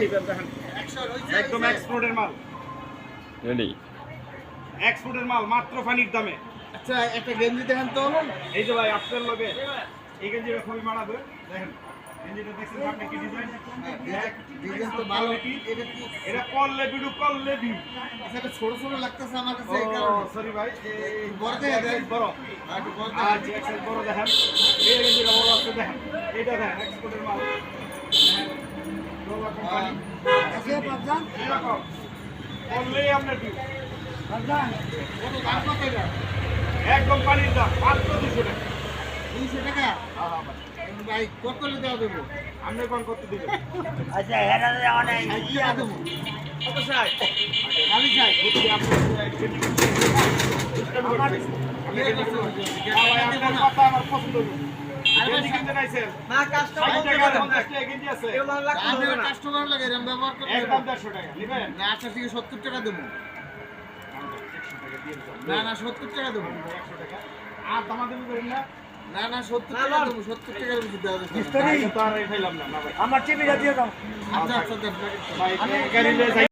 নিবেন দেখেন একদম এক্সপোর্টের মাল, রেডি এক্সপোর্টের মাল মাত্র পানির দামে। আচ্ছা একটা গেঞ্জি দেখেন তো, এই যে ভাই আপনার লগে এই গেঞ্জিটা খুবই মানাবে। দেখেন গেঞ্জিটা দেখছেন আপনি কি ডিজাইন, ডিজাইন তো ভালো। এটা কি এটা কললে বিডু কললে ভিউ। আচ্ছা এটা ছোট ছোট লাগতেছে আমার কাছে, এই ও কারণে সরি ভাই, এই বড় দেখে দেন। বড় একটু বড় আর দেখেন। যে এক্সেল বড় দেখেন, এই গেঞ্জিটা বড় আছে দেখেন, এটা দেখেন এক্সপোর্টের মাল দেখেন, নোভা কোম্পানি আচ্ছা বাজান, এরকম কললেই আপনার ভিউ বাজান কত দাম কত এটা? একদম পানির দাম মাত্র 200 টাকা। 200 টাকা? ভাই কত করে দেওয়া দেবো? আপনি কোন করতে দিবেন? আচ্ছা হেরা অনেক কি দেবো? কত চাই? আমি চাই। বুঝছি আপনি আপনার কথা আমার পছন্দ হলো। গেঞ্জি কিনতে নাইছেন? না কাস্টমার 60 টাকা 50 টাকা গেঞ্জি আছে। আমি কাস্টমার লাগে এরকম ব্যবহার করতে একদম 150 টাকা নিবেন? না, 80 থেকে 70 টাকা দেবো। 100 টাকা দিয়ে দিলাম। না না 70 টাকা দেবো। 100 টাকা। আর দামাদামি করেন না? না না 70 টাকা দেবো, 70 টাকার বেশি দেওয়া যাবে না। তাহলে তো আর এই পাইলাম না, না ভাই। আমার টিভিটা দিয়ে দাও। আচ্ছা আচ্ছা দেন। ভাই গাড়ি নিয়ে যাই।